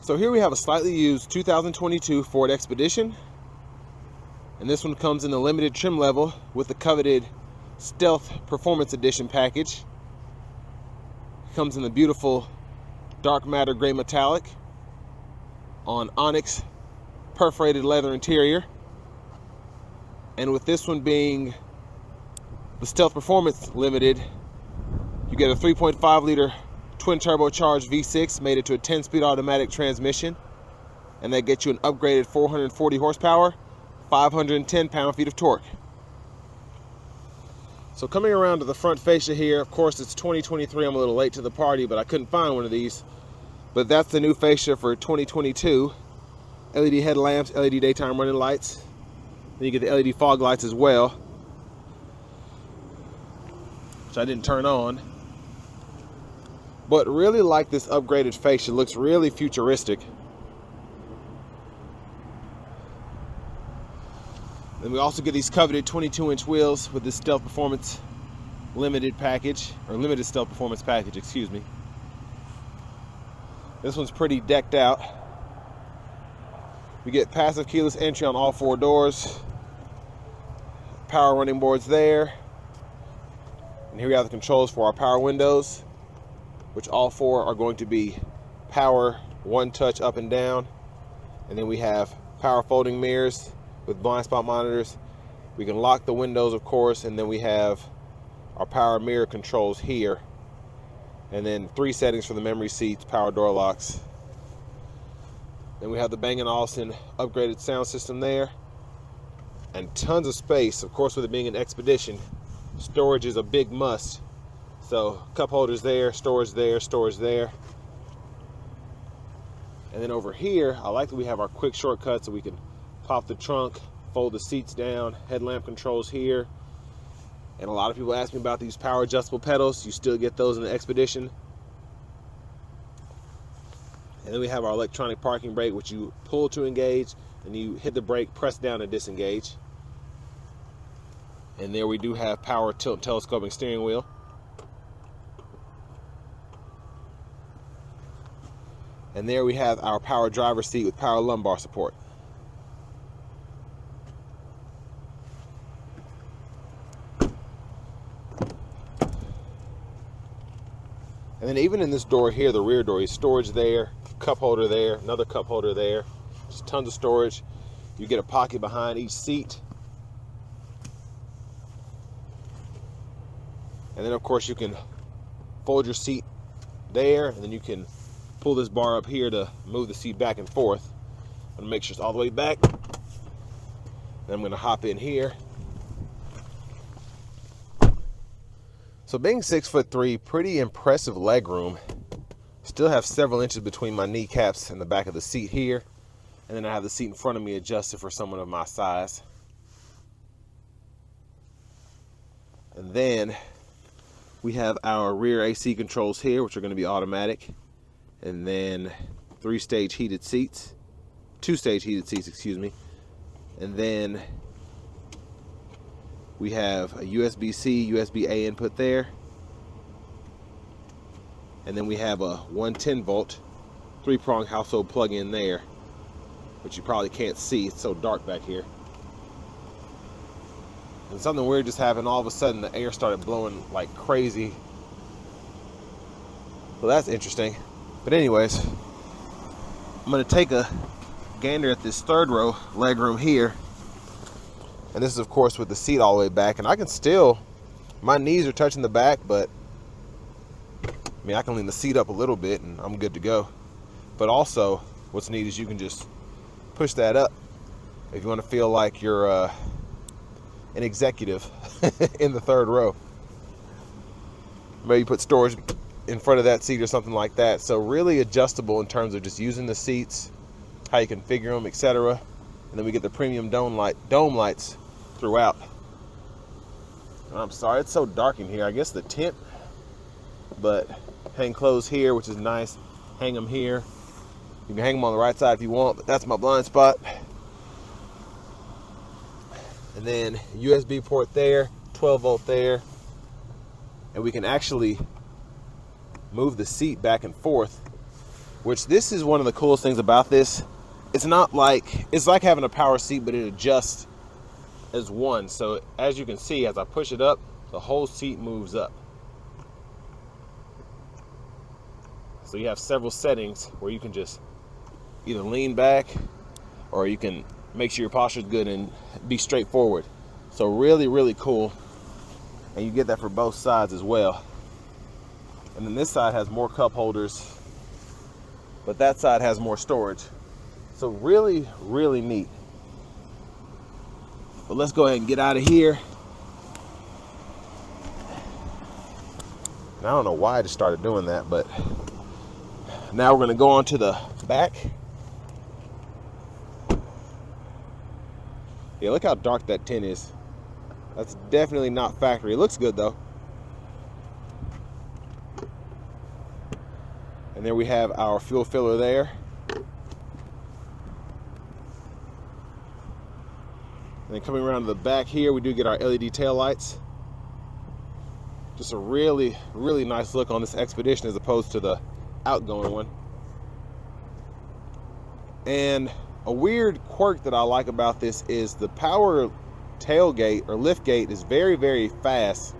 So here we have a slightly used 2022 Ford Expedition. And this one comes in the limited trim level with the coveted Stealth Performance Edition package. It comes in the beautiful dark matter gray metallic on onyx perforated leather interior. And with this one being the Stealth Performance Limited, you get a 3.5 liter twin turbocharged V6 made it to a 10-speed automatic transmission, and that gets you an upgraded 440 horsepower, 510 pound-feet of torque. So coming around to the front fascia here, of course it's 2023, I'm a little late to the party, but I couldn't find one of these. But that's the new fascia for 2022. LED headlamps, LED daytime running lights. Then you get the LED fog lights as well, which I didn't turn on. But really like this upgraded fascia. It looks really futuristic. Then we also get these coveted 22-inch wheels with this Stealth Performance Limited package, or Limited Stealth Performance package, excuse me. This one's pretty decked out. We get passive keyless entry on all 4 doors. Power running boards there. And here we have the controls for our power windows, which all 4 are going to be power one touch up and down. And then we have power folding mirrors with blind spot monitors. We can lock the windows, of course, and then we have our power mirror controls here. And then 3 settings for the memory seats, power door locks. Then we have the Bang & Olufsen upgraded sound system there. And tons of space. Of course, with it being an Expedition, storage is a big must. So cup holders there, storage there, storage there. And then over here, I like that we have our quick shortcuts so we can pop the trunk, fold the seats down, headlamp controls here. And a lot of people ask me about these power adjustable pedals. You still get those in the Expedition. And then we have our electronic parking brake, which you pull to engage, and you hit the brake, press down to disengage. And there we do have power tilt telescoping steering wheel. And there we have our power driver's seat with power lumbar support. And then even in this door here, the rear door, is storage there, cup holder there, another cup holder there, just tons of storage. You get a pocket behind each seat. And then of course you can fold your seat there, and then you can pull this bar up here to move the seat back and forth. I'm gonna make sure it's all the way back. Then I'm gonna hop in here. So being 6'3", pretty impressive leg room. Still have several inches between my kneecaps and the back of the seat here. And then I have the seat in front of me adjusted for someone of my size. And then we have our rear AC controls here, which are going to be automatic. And then 3-stage heated seats. 2-stage heated seats, excuse me. And then we have a USB-C, USB-A input there. And then we have a 110 volt 3-prong household plug-in there, which you probably can't see, it's so dark back here. And something weird just happened. All of a sudden the air started blowing like crazy. So that's interesting. But anyways, I'm gonna take a gander at this 3rd row leg room here. And this is of course with the seat all the way back, and I can still, my knees are touching the back, but I mean I can lean the seat up a little bit and I'm good to go. But also what's neat is you can just push that up if you want to feel like you're an executive in the 3rd row. Maybe put storage in front of that seat or something like that. So really adjustable in terms of just using the seats, how you configure them, etc. And then we get the premium dome lights throughout. And I'm sorry it's so dark in here. I guess the tint, but hang clothes here, which is nice. Hang them here. You can hang them on the right side if you want, but that's my blind spot. And then USB port there, 12 volt there. And we can actually move the seat back and forth which this is one of the coolest things about this. It's like having a power seat, but it adjusts as one. So as you can see, as I push it up, the whole seat moves up. So you have several settings where you can just either lean back, or you can make sure your posture is good and be straightforward. So really, really cool. And you get that for both sides as well. And then this side has more cup holders, but that side has more storage. So really, really neat. But let's go ahead and get out of here. And I don't know why I just started doing that, but now we're gonna go on to the back. Yeah, look how dark that tint is. That's definitely not factory. It looks good though. And there we have our fuel filler there. And then coming around to the back here, we do get our LED tail lights. Just a really, really nice look on this Expedition as opposed to the outgoing one. And a weird quirk that I like about this is the power tailgate or lift gate is very, very fast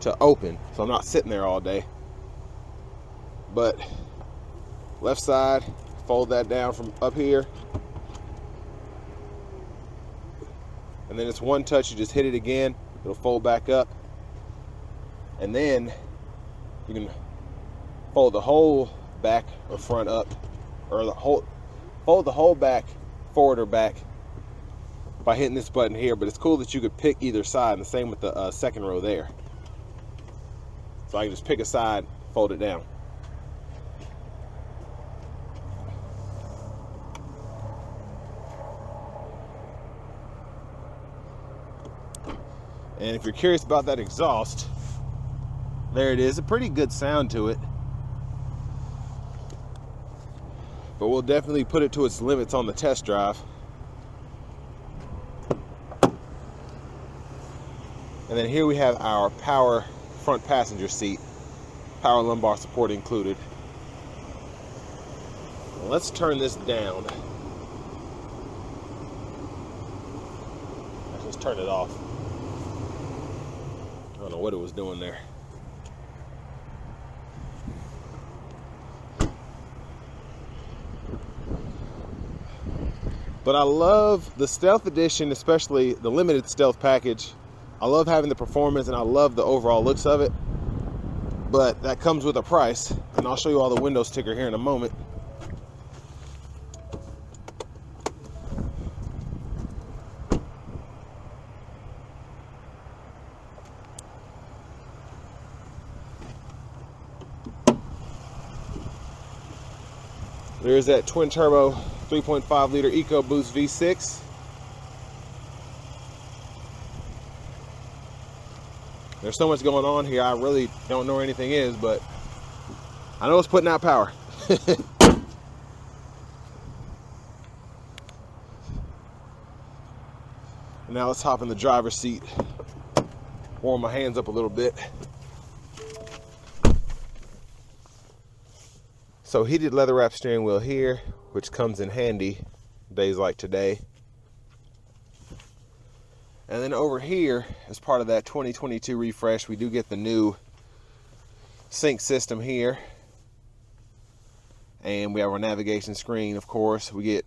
to open. So I'm not sitting there all day. But left side, fold that down from up here. And then it's one touch, you just hit it again, it'll fold back up. And then you can fold the whole back or front up, or fold the whole back forward or back by hitting this button here. But it's cool that you could pick either side, and the same with the second row there. So I can just pick a side, fold it down. And if you're curious about that exhaust, there it is. A pretty good sound to it. But we'll definitely put it to its limits on the test drive. And then here we have our power front passenger seat. Power lumbar support included. Let's turn this down. Let's turn it off. I don't know what it was doing there. But I love the Stealth Edition, especially the limited Stealth package. I love having the performance and I love the overall looks of it. But that comes with a price, and I'll show you all the window sticker here in a moment. There's that twin turbo 3.5 liter EcoBoost V6. There's so much going on here, I really don't know where anything is, but I know it's putting out power. And now let's hop in the driver's seat, warm my hands up a little bit. So heated leather wrap steering wheel here, which comes in handy days like today. And then over here, as part of that 2022 refresh, we do get the new sync system here. And we have our navigation screen, of course. We get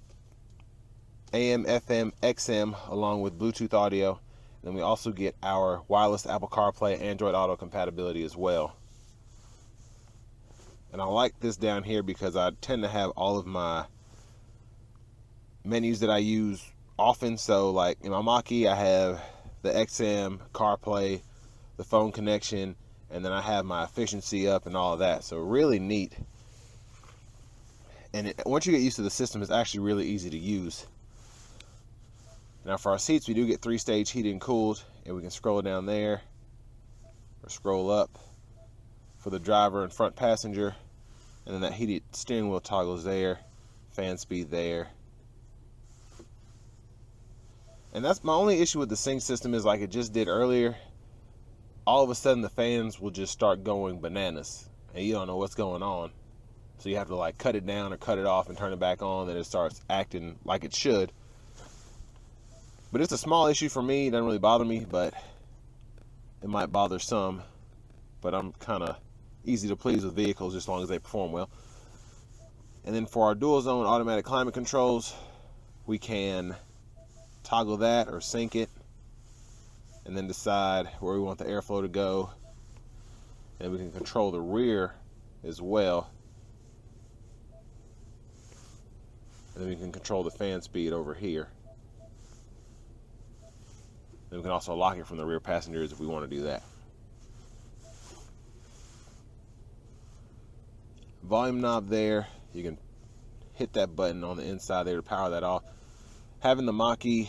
AM, FM, XM, along with Bluetooth audio. And then we also get our wireless Apple CarPlay, Android Auto compatibility as well. And I like this down here because I tend to have all of my menus that I use often. So like in my Mach-E, I have the XM, CarPlay, the phone connection, and then I have my efficiency up and all of that. So really neat. And once you get used to the system, it's actually really easy to use. Now for our seats, we do get 3-stage heated and cooled, and we can scroll down there or scroll up for the driver and front passenger. And then that heated steering wheel toggles there, fan speed there. And that's my only issue with the sync system, is like it just did earlier. All of a sudden the fans will just start going bananas and you don't know what's going on. So you have to like cut it down or cut it off and turn it back on, then it starts acting like it should. But it's a small issue for me. It doesn't really bother me, but it might bother some. But I'm kind of easy to please with vehicles as long as they perform well. And then for our dual zone automatic climate controls, we can toggle that or sync it and then decide where we want the airflow to go. And we can control the rear as well. And then we can control the fan speed over here. And we can also lock it from the rear passengers if we want to do that. Volume knob there. You can hit that button on the inside there to power that off. Having the Mach-E,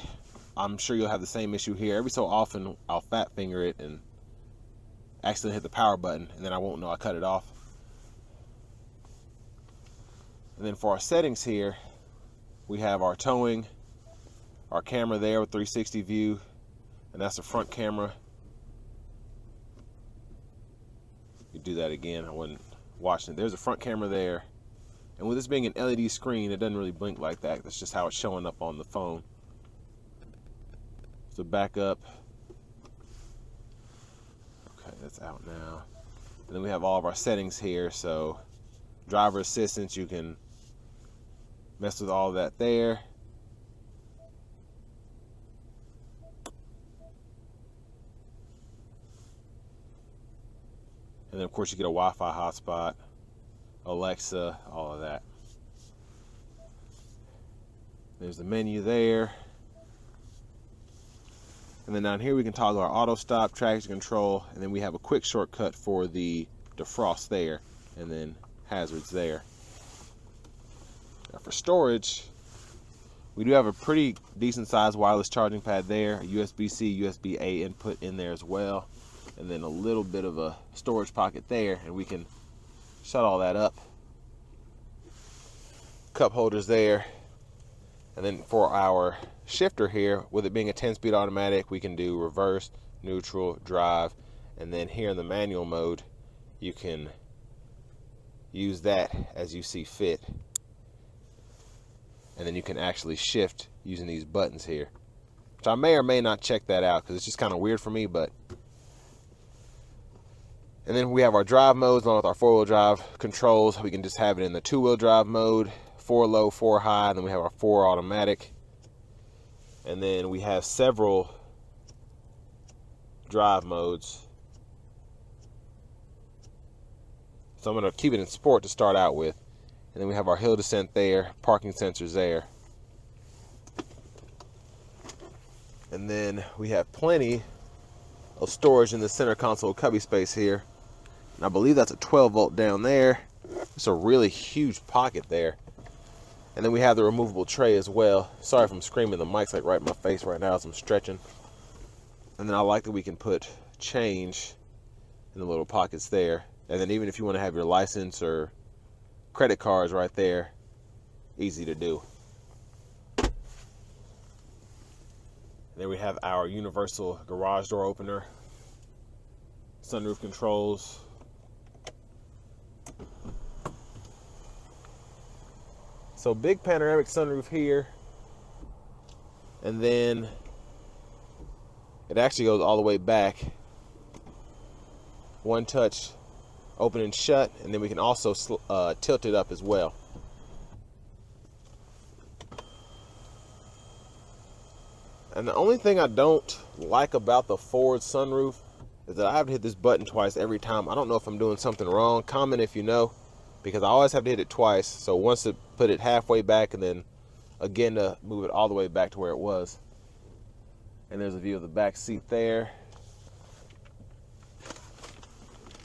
I'm sure you'll have the same issue here. Every so often, I'll fat finger it and accidentally hit the power button, and then I won't know I cut it off. And then for our settings here, we have our towing, our camera there with 360 view, and that's the front camera. You do that again, I wasn't watching it. There's a front camera there. And with this being an LED screen, it doesn't really blink like that. That's just how it's showing up on the phone. So back up. Okay, that's out now. And then we have all of our settings here. So driver assistance, you can mess with all of that there. And then of course you get a Wi-Fi hotspot, Alexa, all of that. There's the menu there. And then down here we can toggle our auto stop, traction control, and then we have a quick shortcut for the defrost there, and then hazards there. Now for storage, we do have a pretty decent sized wireless charging pad there, a USB-C, USB-A input in there as well, and then a little bit of a storage pocket there, and we can shut all that up. Cup holders there. And then for our shifter here, with it being a 10-speed automatic, we can do reverse, neutral, drive, and then here in the manual mode, you can use that as you see fit. And then you can actually shift using these buttons here, which I may or may not check that out because it's just kind of weird for me, but. And then we have our drive modes along with our 4-wheel drive controls. We can just have it in the 2-wheel drive mode, 4 low, 4 high, and then we have our 4 automatic. And then we have several drive modes. So I'm going to keep it in sport to start out with. And then we have our hill descent there, parking sensors there. And then we have plenty of storage in the center console cubby space here. And I believe that's a 12 volt down there. It's a really huge pocket there. And then we have the removable tray as well. Sorry if I'm screaming, the mic's like right in my face right now as I'm stretching. And then I like that we can put change in the little pockets there. And then even if you want to have your license or credit cards right there, easy to do. And then we have our universal garage door opener, sunroof controls. So big panoramic sunroof here, and then it actually goes all the way back. One touch, open and shut, and then we can also tilt it up as well. And the only thing I don't like about the Ford sunroof is that I have to hit this button twice every time. I don't know if I'm doing something wrong. Comment if you know, because I always have to hit it twice. So once to put it halfway back and then again to move it all the way back to where it was. And there's a view of the back seat there.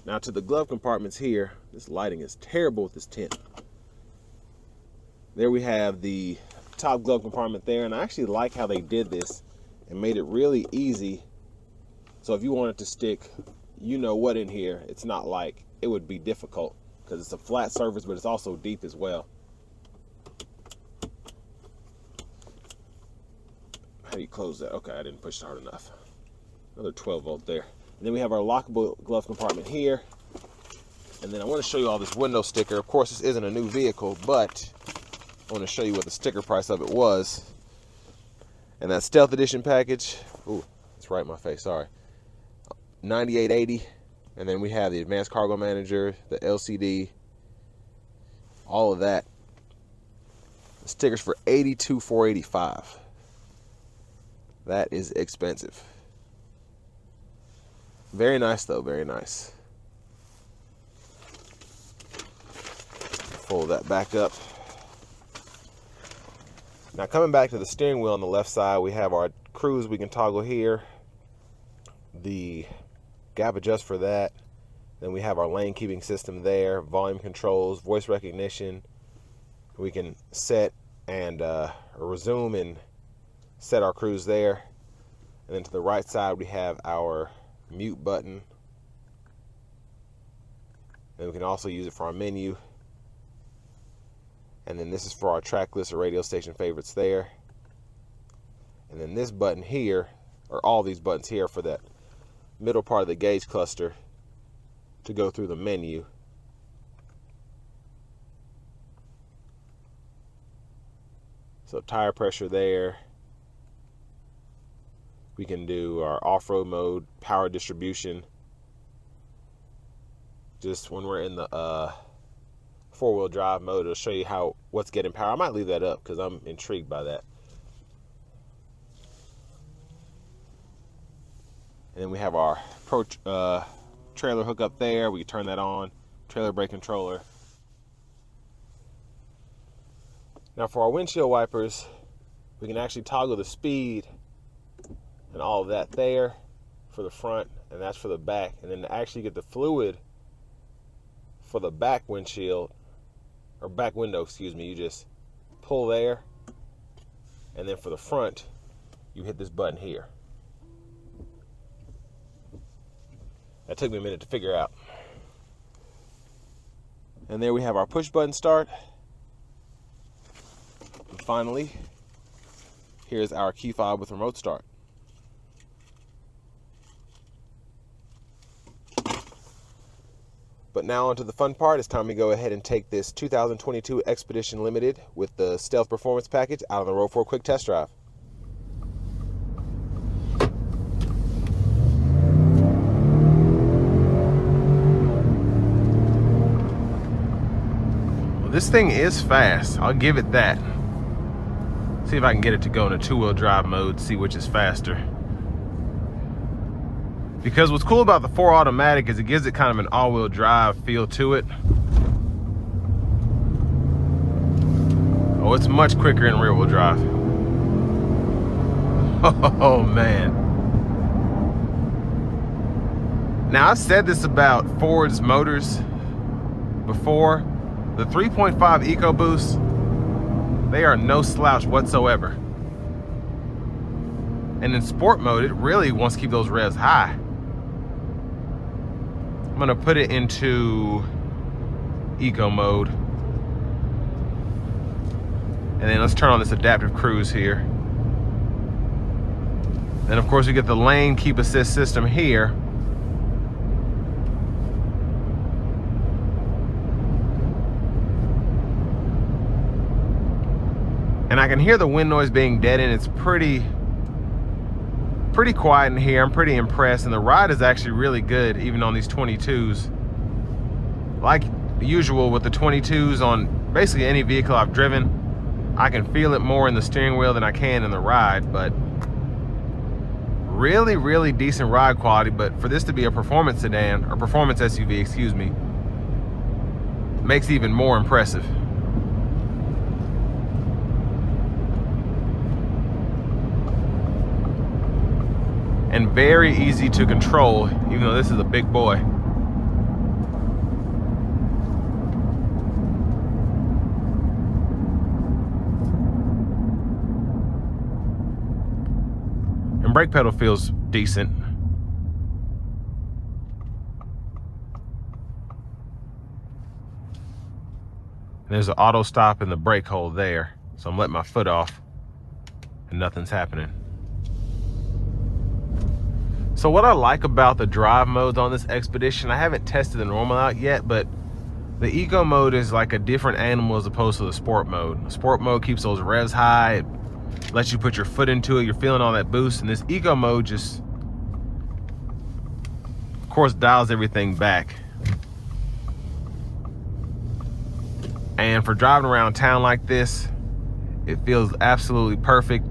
Now to the glove compartments here. This lighting is terrible with this tint. There we have the top glove compartment there, and I actually like how they did this and made it really easy. So if you wanted to stick you know what in here, it's not like it would be difficult because it's a flat surface, but it's also deep as well. How do you close that? Okay, I didn't push it hard enough. Another 12 volt there. And then we have our lockable glove compartment here. And then I want to show you all this window sticker. Of course, this isn't a new vehicle, but I want to show you what the sticker price of it was. And that Stealth Edition package, ooh, it's right in my face, sorry. $98.80. And then we have the Advanced Cargo Manager, the LCD, all of that. The stickers for $82,485. That is expensive. Very nice though, very nice. Fold that back up. Now coming back to the steering wheel on the left side, we have our cruise we can toggle here. The gap adjust for that. Then we have our lane keeping system there, volume controls, voice recognition. We can set and resume and set our cruise there. And then to the right side we have our mute button. And we can also use it for our menu. And then this is for our track list or radio station favorites there. And then this button here, or all these buttons here, for that middle part of the gauge cluster to go through the menu. So tire pressure there. We can do our off-road mode, power distribution. Just when we're in the four-wheel drive mode, it'll show you what's getting power. I might leave that up because I'm intrigued by that. And then we have our trailer hook up there. We can turn that on. Trailer brake controller. Now for our windshield wipers, we can actually toggle the speed and all of that there for the front, and that's for the back. And then to actually get the fluid for the back windshield, or back window, excuse me, you just pull there, and then for the front, you hit this button here. That took me a minute to figure out. And there we have our push button start. And finally, here's our key fob with remote start. But now onto the fun part. It's time to go ahead and take this 2022 Expedition Limited with the Stealth Performance Package out on the road for a quick test drive. Well, this thing is fast. I'll give it that. See if I can get it to go in a two-wheel drive mode, see which is faster. Because what's cool about the 4 automatic is it gives it kind of an all-wheel drive feel to it. Oh, it's much quicker in rear-wheel drive. Oh, man. Now, I've said this about Ford's motors before. The 3.5 EcoBoost, they are no slouch whatsoever. And in sport mode, it really wants to keep those revs high. I'm gonna put it into eco mode. And then let's turn on this adaptive cruise here. Then of course we get the lane keep assist system here. And I can hear the wind noise being dead in. It's pretty quiet in here. I'm pretty impressed, and the ride is actually really good even on these 22s. Like usual with the 22s on basically any vehicle I've driven, I can feel it more in the steering wheel than I can in the ride, but really decent ride quality. But for this to be a performance sedan, or performance SUV, excuse me, makes it even more impressive. And very easy to control, even though this is a big boy. And brake pedal feels decent. And there's an auto stop in the brake hold there. So I'm letting my foot off and nothing's happening. So what I like about the drive modes on this Expedition, I haven't tested the normal out yet, but the eco mode is like a different animal as opposed to the sport mode. The sport mode keeps those revs high, it lets you put your foot into it, you're feeling all that boost, and this eco mode just, of course, dials everything back. And for driving around town like this, it feels absolutely perfect.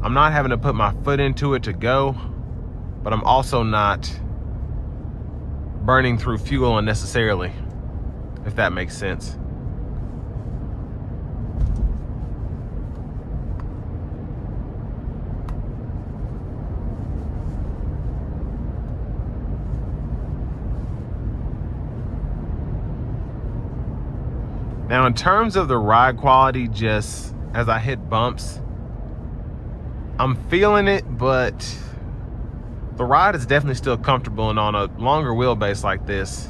I'm not having to put my foot into it to go, but I'm also not burning through fuel unnecessarily, if that makes sense. Now, in terms of the ride quality, just as I hit bumps, I'm feeling it, but the ride is definitely still comfortable, and on a longer wheelbase like this,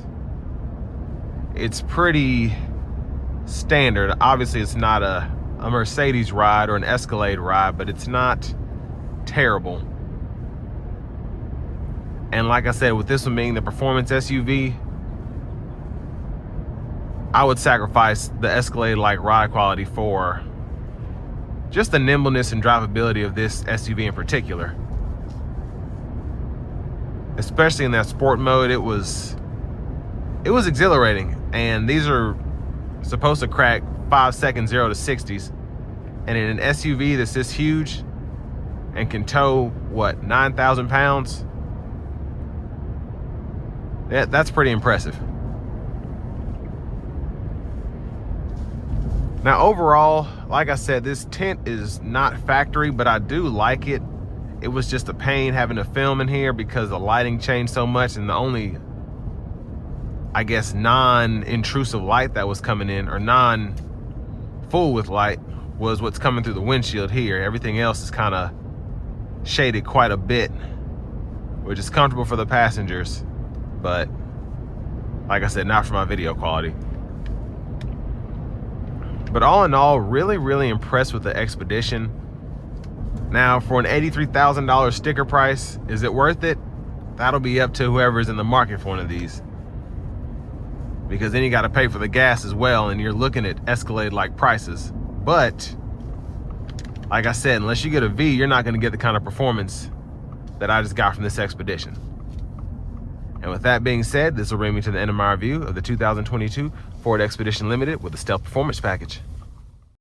it's pretty standard. Obviously, it's not a Mercedes ride or an Escalade ride, but it's not terrible. And like I said, with this one being the performance SUV, I would sacrifice the Escalade-like ride quality for just the nimbleness and drivability of this SUV in particular. Especially in that sport mode, it was exhilarating. And these are supposed to crack 5 seconds 0 to 60s. And in an SUV that's this huge and can tow, what, 9,000 pounds? That's pretty impressive. Now overall, like I said, this tint is not factory, but I do like it. It was just a pain having to film in here because the lighting changed so much, and the only, I guess, non-intrusive light that was coming in, or non-full with light, was what's coming through the windshield here. Everything else is kind of shaded quite a bit, which is comfortable for the passengers, but like I said, not for my video quality. But all in all, really impressed with the Expedition. Now, for an $83,000 sticker price, is it worth it? That'll be up to whoever's in the market for one of these. Because then you got to pay for the gas as well, and you're looking at Escalade-like prices. But, like I said, unless you get a V, you're not going to get the kind of performance that I just got from this Expedition. And with that being said, this will bring me to the end of my review of the 2022 Ford Expedition Limited with the Stealth Performance Package.